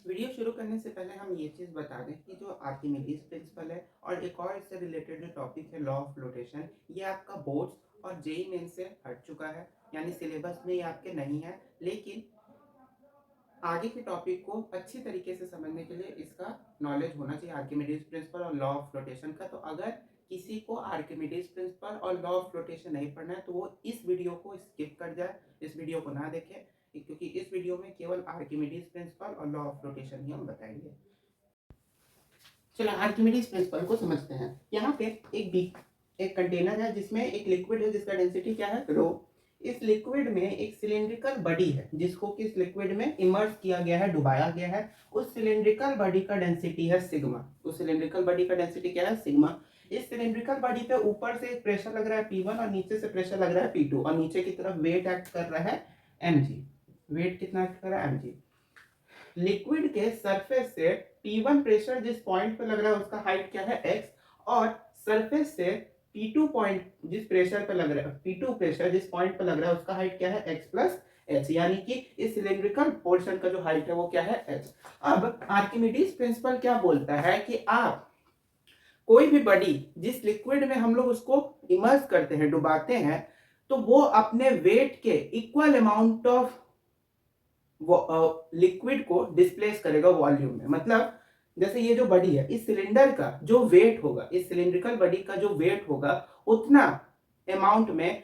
Video शुरू करने से पहले हम ये चीज़ बता दें कि जो आर्किमिडीज प्रिंसिपल है और एक और इससे रिलेटेड जो टॉपिक है लॉ ऑफ फ्लोटेशन, ये आपका बोर्ड्स और जेई मेन से हट चुका है, यानी सिलेबस में ये आपके नहीं है। लेकिन आगे के टॉपिक को अच्छी तरीके से समझने के लिए इसका नॉलेज होना चाहिए, आर्किमिडीज प्रिंसिपल और लॉ ऑफ फ्लोटेशन का। तो अगर किसी को आर्किमिडीज प्रिंसिपल और लॉ ऑफ फ्लोटेशन नहीं पढ़ना है तो वो इस वीडियो को स्किप कर जाए, इस वीडियो को ना देखें, क्योंकि इस वीडियो में केवल आर्किमिडीज प्रिंसिपल और लॉ ऑफ फ्लोटेशन ही हम बताएंगे। चलो आर्किमिडीज प्रिंसिपल को समझते हैं। यहाँ पे एक कंटेनर है जिसमें एक लिक्विड है जिसका डेंसिटी क्या है, रो। इस लिक्विड में एक सिलिंड्रिकल बॉडी है जिसको कि इस लिक्विड में इमर्स किया गया है, डुबाया गया है। उस सिलिंड्रिकल बॉडी का डेंसिटी है सिग्मा। उस सिलिंड्रिकल बॉडी का डेंसिटी क्या है, सिग्मा। इस सिलिंड्रिकल बॉडी पे ऊपर से एक प्रेशर लग रहा है P1 और नीचे से प्रेशर लग रहा है P2 और नीचे की तरफ वेट एक्ट कर रहा है mg। वेट कितना एक्ट कर रहा है, mg। लिक्विड के सरफेस से P1 प्रेशर जिस पॉइंट पे लग रहा है उसका हाइट क्या है, x। और सरफेस से P2 पॉइंट जिस प्रेशर पे लग रहा है, P2 प्रेशर जिस पॉइंट पे लग रहा है उसका हाइट क्या है, x प्लस h। यानी कि इस सिलिंड्रिकल पोर्शन का जो हाइट है वो क्या है, h। अब आर्किमिडीज प्रिंसिपल क्या बोलता है कि आप कोई भी बॉडी जिस लिक्विड में हम लोग उसको इमर्स करते हैं, डुबाते हैं, तो वो अपने वेट के इक्वल अमाउंट ऑफ लिक्विड को डिस्प्लेस करेगा वॉल्यूम में। मतलब जैसे ये जो बॉडी है, इस सिलेंडर का जो वेट होगा, इस सिलिंड्रिकल बॉडी का जो वेट होगा, उतना अमाउंट में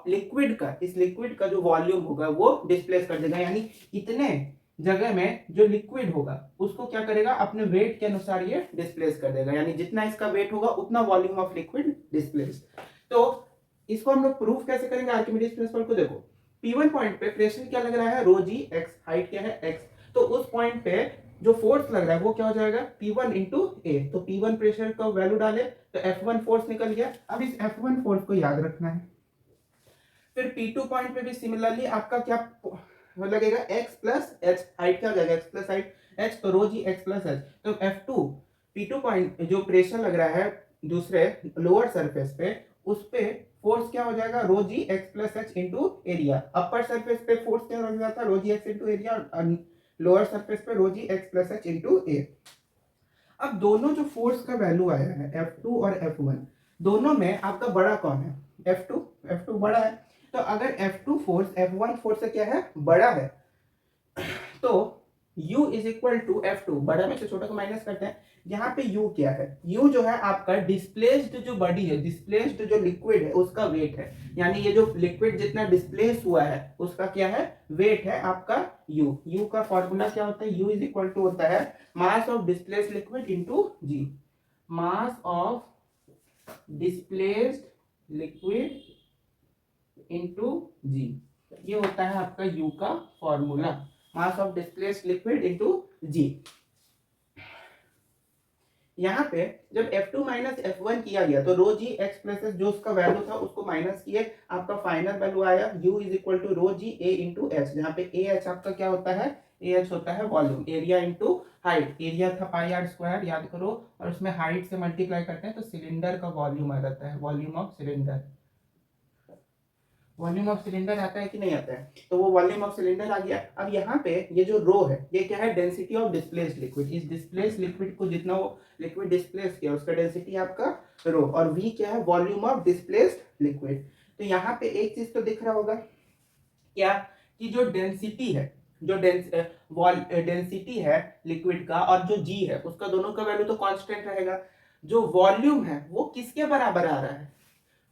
लिक्विड का, इस लिक्विड का जो वॉल्यूम होगा वो डिस्प्लेस कर देगा। यानी इतने जगह में जो लिक्विड होगा उसको क्या करेगा, अपने वेट के अनुसार ये डिस्प्लेस कर देगा। यानी जितना इसका वेट होगा उतना वॉल्यूम ऑफ लिक्विड डिस्प्लेस। तो इसको हम लोग प्रूफ कैसे करेंगे आर्किमिडीज प्रिंसिपल को। देखो P1 पॉइंट पे प्रेशर क्या लग रहा है, रो जी एक्स, हाइट क्या है x। तो उस पॉइंट पे जो फोर्स लग रहा है वो क्या हो जाएगा, P1 इंटू ए। तो P1 प्रेशर का वैल्यू डाले तो F1 फोर्स निकल गया। अब इस F1 फोर्स को याद रखना है। फिर P2 पॉइंट पे भी सिमिलरली आपका क्या लगेगा, x प्लस एच। हाइट क्या हो जाएगा, x प्लस हाइट h, तो rho g x plus H. तो F2 P2 पॉइंट जो प्रेशर लग रहा है दूसरे लोअर सरफेस पे, उस पे फोर्स क्या हो जाएगा, rho g x plus h into area. Upper surface पे फोर्स क्या लग जाता है, rho g x into area, और लोअर सरफेस पे rho g x plus h into A. अब दोनों जो फोर्स का वैल्यू आया है F2 और F1, दोनों में आपका बड़ा कौन है, F2। F2 बड़ा है। तो अगर F2 फोर्स F1 फोर्स से क्या है, बड़ा है, तो U is equal to F2, बड़ा में से छोटा को माइनस करते हैं। यहाँ पे U क्या है, U जो है आपका डिस्प्लेस्ड जो बॉडी है, डिस्प्लेस्ड जो लिक्विड है उसका वेट है। यानी ये जो लिक्विड जितना डिस्प्लेस हुआ है उसका क्या है, वेट है आपका U। U का फॉर्मूला क्या होता है, U इज इक्वल टू होता है mass of displaced liquid into G। Mass of displaced liquid into G, ये होता है आपका U का formula, mass of displaced liquid into G। यहाँ पे जब F2 माइनस F1 किया गया तो rho g x plus s जो उसका वैल्यू था उसको माइनस किए, आपका फाइनल वैल्यू आया U is equal to rho g a into h. जहाँ पे ए एच आपका क्या होता है, ए एच होता है volume, area into height. Area था पाई आर स्क्वायर, याद करो, और उसमें हाइट से मल्टीप्लाई करते हैं तो सिलेंडर का वॉल्यूम आ जाता है, volume of cylinder. Volume of cylinder आता है कि नहीं आता है, तो वो वॉल्यूम ऑफ सिलेंडर आ गया। अब यहाँ पे ये जो रो है ये क्या है, डेंसिटी ऑफ डिस्प्लेस्ड लिक्विड। इस डिस्प्लेस्ड लिक्विड को जितना वो लिक्विड डिस्प्लेस किया उसका डेंसिटी आपका रो, और वी क्या है, वॉल्यूम ऑफ डिस्प्लेस्ड लिक्विड। तो यहाँ पे एक चीज तो दिख रहा होगा क्या, कि जो डेंसिटी है, जो डेंसिटी है लिक्विड का और जो जी है उसका दोनों का वैल्यू तो कांस्टेंट रहेगा। जो वॉल्यूम है वो किसके बराबर आ रहा है,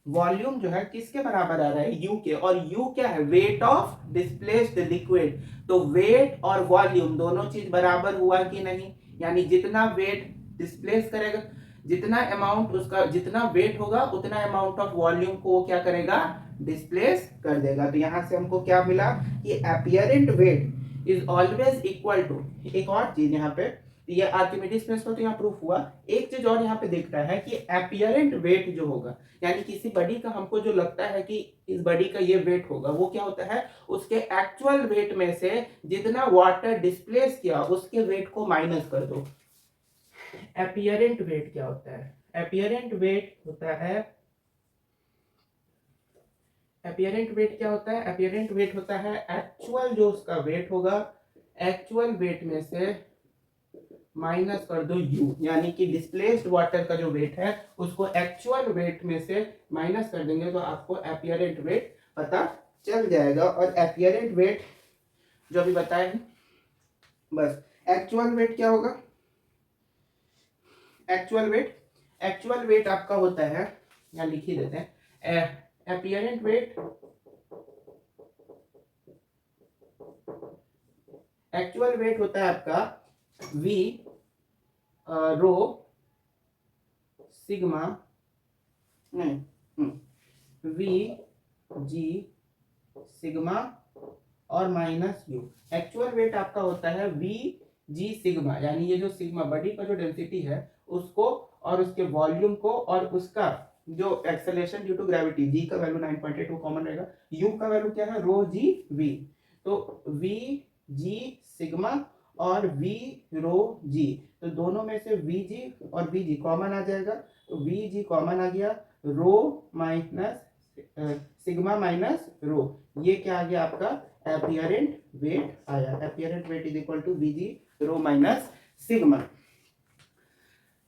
वॉल्यूम जो है किसके बराबर आ रहा है, U के। और U क्या है, वेट ऑफ डिस्प्लेस्ड लिक्विड। तो वेट और वॉल्यूम दोनों चीज बराबर हुआ कि नहीं, यानी जितना वेट डिस्प्लेस करेगा, जितना अमाउंट उसका जितना वेट होगा उतना अमाउंट ऑफ वॉल्यूम को वो क्या करेगा, डिस्प्लेस कर देगा। तो यहां से हमको क्या मिला कि apparent weight is always equal to, एक और चीज यहाँ पे, ये आर्किमिडीज प्रिंसिपल तो यहाँ प्रूफ हुआ। एक चीज और यहाँ पे दिख रहा है कि अपीयरेंट वेट जो होगा, यानी किसी बॉडी का हमको जो लगता है कि इस बॉडी का ये वेट होगा, वो क्या होता है, उसके एक्चुअल वेट में से जितना वाटर डिस्प्लेस किया उसके वेट को माइनस कर दो। अपीयरेंट वेट क्या होता है, अपीयरेंट वेट होता है, अपीयरेंट वेट क्या होता है, अपीयरेंट वेट होता है एक्चुअल जो उसका वेट होगा, एक्चुअल वेट में से माइनस कर दो u, यानी कि डिस्प्लेस्ड वाटर का जो वेट है उसको एक्चुअल वेट में से माइनस कर देंगे तो आपको एपियरेंट वेट पता चल जाएगा। और एपियरेंट वेट जो अभी बताए हैं, बस एक्चुअल वेट क्या होगा, एक्चुअल वेट आपका होता है, यहाँ लिख ही देते हैं, एपियरेंट वेट, एक्चुअल वेट होता है आपका v रो सिग्मा, नहीं, v g सिग्मा और माइनस u। एक्चुअल वेट आपका होता है v g सिग्मा, यानी ये जो सिग्मा बॉडी का जो डेंसिटी है उसको और उसके वॉल्यूम को और उसका जो acceleration due to gravity, g का वैल्यू 9.82 कॉमन रहेगा, u का वैल्यू क्या है रो g v, तो v g सिग्मा और v रो g, तो दोनों में से vg और vg कॉमन आ जाएगा, तो vg कॉमन आ गया, rho minus sigma minus rho, ये क्या आ गया आपका एपियरेंट वेट आया। Apparent weight is equal to vg rho minus sigma.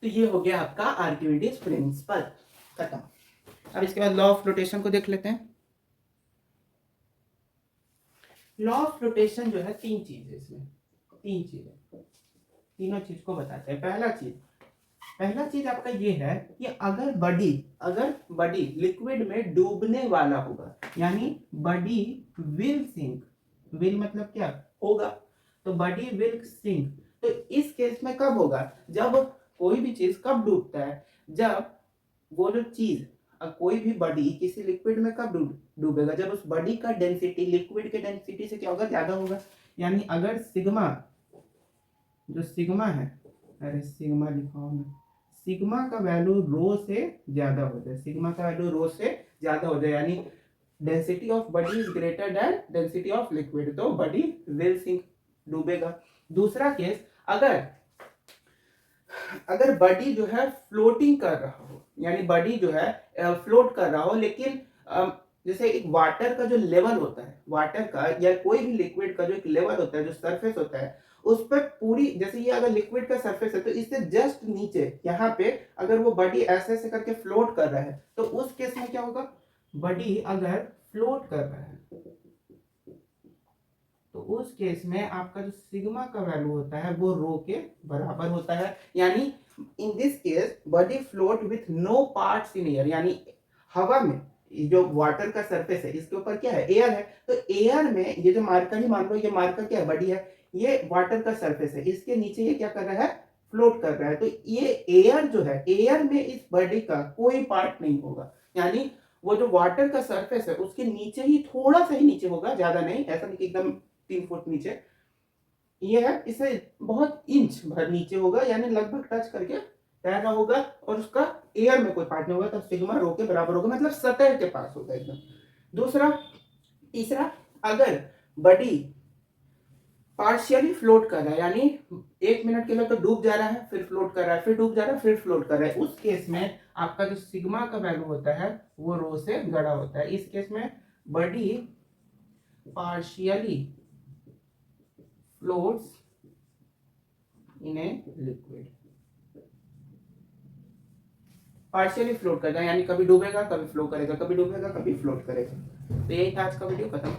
तो ये हो गया आपका आर्किमिडीज प्रिंसिपल खत्म। अब इसके बाद लॉ ऑफ फ्लोटेशन को देख लेते हैं। लॉ ऑफ फ्लोटेशन जो है तीन चीज है, इसमें तीन चीज है, तीनों चीज को बताते हैं। पहला चीज आपका ये है कि अगर बॉडी लिक्विड में डूबने वाला होगा, यानी बॉडी विल सिंक, विल मतलब क्या होगा, तो बॉडी विल सिंक, तो इस केस में कब होगा, जब कोई भी चीज कब डूबता है, जब वो जो चीज कोई भी बॉडी किसी लिक्विड में कब डूबेगा, जब उस बॉडी का डेंसिटी लिक्विड के डेंसिटी से क्या होगा, ज्यादा होगा। यानी अगर सिग्मा, जो सिग्मा है, अरे सिग्मा लिखा मैं, सिग्मा का वैल्यू रो से ज्यादा हो जाए, सिग्मा का वैल्यू रो से ज्यादा हो जाए, यानी density of body is greater than density of liquid, तो बॉडी विल सिंक, डूबेगा। दूसरा केस, अगर बॉडी जो है फ्लोटिंग कर रहा हो, यानी बॉडी जो है फ्लोट कर रहा हो, लेकिन जैसे एक वाटर का जो लेवल होता है, वाटर का या कोई भी लिक्विड का जो एक लेवल होता है, जो सरफेस होता है, उस पर पूरी, जैसे ये अगर लिक्विड का सरफेस है तो इससे जस्ट नीचे यहाँ पे अगर वो बॉडी ऐसे ऐसे करके फ्लोट कर रहा है, तो उस केस में क्या होगा, बॉडी अगर फ्लोट कर रहा है तो उस केस में आपका जो सिग्मा का वैल्यू होता है वो रो के बराबर होता है। यानी in this case body float with no parts in air, यानी हवा में जो वाटर का सरफेस है इसके ऊपर क्या है, एयर है, तो एयर में ये जो मार्कर ही मान लो, ये मार्कर क्या है, बॉडी है, ये वाटर का सरफेस है, इसके नीचे ये क्या कर रहा है, फ्लोट कर रहा है, तो ये एयर जो है, एयर में इस बॉडी का कोई पार्ट नहीं होगा, यानी वो जो वाटर का सरफेस है उसके नीचे ही, थोड़ा सा ही नीचे होगा, ज्यादा नहीं, ऐसा नहीं कि एकदम 3 फुट नीचे, ये है, इसे बहुत इंच भर नीचे होगा, यानी लगभग टच करके तैरना होगा, और उसका एयर में कोई पार्ट नहीं होगा, तब सिग्मा रो के बराबर होगा, मतलब सतह के पास होगा एकदम। तीसरा, अगर बॉडी पार्शियली फ्लोट कर रहा है, यानी 1 मिनट के लिए तो डूब जा रहा है, फिर फ्लोट कर रहा है, फिर डूब जा रहा है, फिर फ्लोट कर रहा है, उस केस में आपका जो सिग्मा का वैल्यू होता है वो रो से गड़ा होता है। इस केस में body partially floats in a liquid, partially float करता है, यानी कभी डूबेगा कभी फ्लो करेगा, कभी डूबेगा कभी फ्लोट करेगा। तो यही था आज का वीडियो, खत्म।